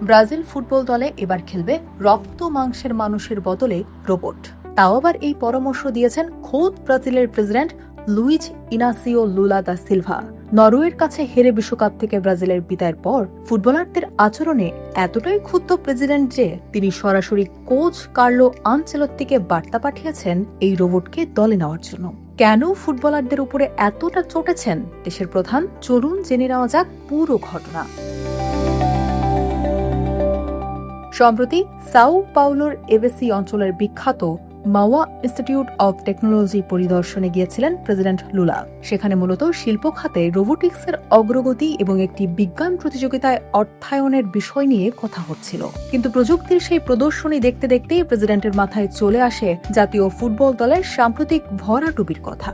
Brazil football দলে এবার খেলবে রক্ত মাংসের মানুষের বদলে রোবট। তাও আবার এই পরামর্শ দিয়েছেন খোদ ব্রাজিলের president Luiz Inacio Lula da Silva. নরওয়ের কাছে হেরে বিশ্বকাপ থেকে ব্রাজিলের বিদায়ের পর ফুটবলারদের আচরণে এতটাই ক্ষুব্ধ প্রেসিডেন্ট যে তিনি সরাসরি কোচ কার্লো আনচেলত্তিকে বার্তা পাঠিয়েছেন এই রোবটকে দলে নেওয়ার জন্য। কেন ফুটবলারদের উপরে এতটা চটেছেন দেশের প্রধান, চলুন জেনে নেওয়া যাক পুরো ঘটনা। সম্প্রতি সাও পাউলোর এবেসি অঞ্চলের বিখ্যাত মাওয়া ইনস্টিটিউট অব টেকনোলজি পরিদর্শনে গিয়েছিলেন প্রেসিডেন্ট লুলা। সেখানে মূলত শিল্প খাতে রোবোটিক্সের অগ্রগতি এবং একটি বিজ্ঞান প্রতিযোগিতায় অর্থায়নের বিষয় নিয়ে কথা হচ্ছিল। কিন্তু প্রযুক্তির সেই প্রদর্শনী দেখতে দেখতেই প্রেসিডেন্টের মাথায় চলে আসে জাতীয় ফুটবল দলের সাম্প্রতিক ভরাডুবির কথা।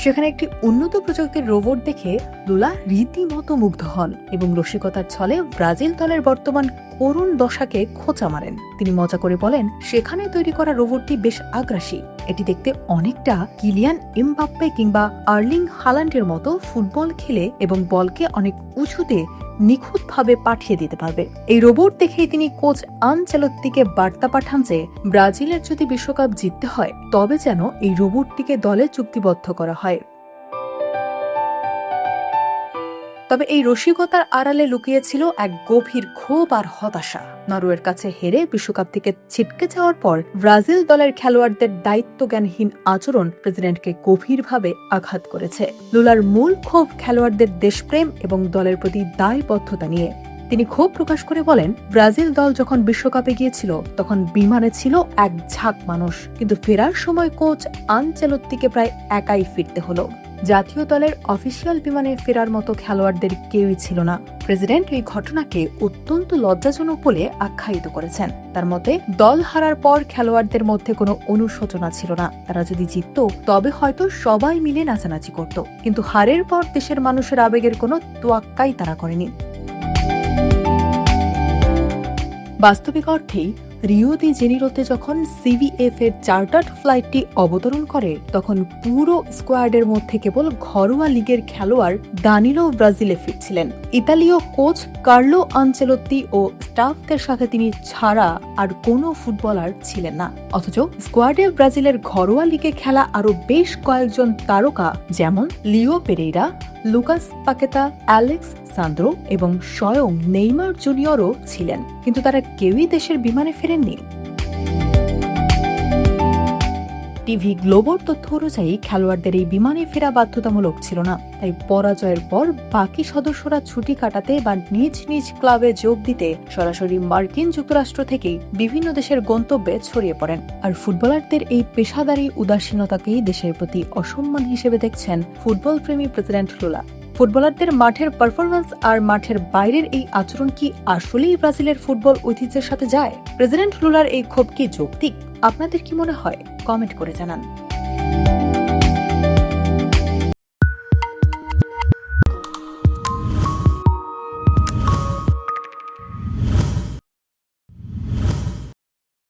সেখানে একটি উন্নত প্রযুক্তির রোবট দেখে লুলা রীতিমতো মুগ্ধ হন এবং রসিকতার ছলে ব্রাজিল দলের বর্তমান করুণ দশাকে খোঁচা মারেন। তিনি মজা করে বলেন, সেখানে তৈরি করা রোবটটি বেশ আগ্রাসী। এটি দেখতে অনেকটা কিলিয়ান এমবাপ্পে কিংবা আর্লিং হালান্ডের মতো ফুটবল খেলে এবং বলকে অনেক উঁচুতে নিখুঁতভাবে পাঠিয়ে দিতে পারবে। এই রোবট দেখেই তিনি কোচ আনচেলত্তিকে বার্তা পাঠান যে ব্রাজিলের যদি বিশ্বকাপ জিততে হয় তবে যেন এই রোবটটিকে দলে চুক্তিবদ্ধ করা হয়। তবে এই রসিকতার আড়ালে লুকিয়েছিল এক গভীর ক্ষোভ আর হতাশা। নরওয়ের কাছে হেরে বিশ্বকাপ থেকে ছিটকে যাওয়ার পর ব্রাজিল দলের খেলোয়াড়দের দায়িত্বজ্ঞানহীন আচরণ প্রেসিডেন্টকে গভীরভাবে আঘাত করেছে। লুলার মূল ক্ষোভ খেলোয়াড়দের দেশপ্রেম এবং দলের প্রতি দায়বদ্ধতা নিয়ে। তিনি ক্ষোভ প্রকাশ করে বলেন, ব্রাজিল দল যখন বিশ্বকাপে গিয়েছিল তখন বিমানে ছিল এক ঝাঁক মানুষ, কিন্তু ফেরার সময় কোচ আনচেলত্তিকে প্রায় একাই ফিরতে হলো। জাতীয় দলের অফিসিয়াল বিমানে ফেরার মতো খেলোয়াড়দের কেউই ছিল না। প্রেসিডেন্ট এই ঘটনাকে অত্যন্ত লজ্জাজনক বলে আখ্যায়িত করেছেন। তার মতে, দল হারার পর খেলোয়াড়দের মধ্যে কোনো অনুশোচনা ছিল না। তারা যদি জিতত তবে হয়তো সবাই মিলে নাচানাচি করত, কিন্তু হারের পর দেশের মানুষের আবেগের কোনো তোয়াক্কাই তারা করেনি। বাস্তবিক অর্থেই রিও দি জেনিরোতে যখন সিভিএফ এর চার্টার্ড ফ্লাইটটি অবতরণ করে তখন পুরো স্কোয়াডের মধ্যে কেবল ঘরোয়া লিগের খেলোয়াড় দানিলো ব্রাজিলে ফিরছিলেন। ইতালীয় কোচ কার্লো আনচেলত্তি ও স্টাফদের সাথে তিনি ছাড়া আর কোনো ফুটবলার ছিলেন না। অথচ স্কোয়াডে ব্রাজিলের ঘরোয়া লিগে খেলা আরো বেশ কয়েকজন তারকা যেমন লিও Pereira, Lucas Paqueta, Alex Sandro এবং স্বয়ং নেইমার জুনিয়রও ছিলেন, কিন্তু তারা কেউই দেশের বিমানে ফেরেননি। টিভি গ্লোবোর তথ্য অনুযায়ী খেলোয়াড়দের এই বিমানে ফেরা বাধ্যতামূলক ছিল না। তাই পরাজয়ের পর বাকি সদস্যরা ছুটি কাটাতে বা নিজ নিজ ক্লাবে যোগ দিতে সরাসরি মার্কিন যুক্তরাষ্ট্র থেকেই বিভিন্ন দেশের গন্তব্যে ছড়িয়ে পড়েন। আর ফুটবলারদের এই পেশাদারী উদাসীনতাকেই দেশের প্রতি অসম্মান হিসেবে দেখছেন ফুটবল প্রেমী প্রেসিডেন্ট লুলা। ফুটবলারদের মাঠের পারফরমেন্স আর মাঠের বাইরের এই আচরণ কি আসলেই ব্রাজিলের ফুটবল ঐতিহ্যের সাথে যায়? প্রেসিডেন্ট লুলার এই ক্ষোভ কি যৌক্তিক? আপনাদের কি মনে হয়? কমেন্ট করে জানান।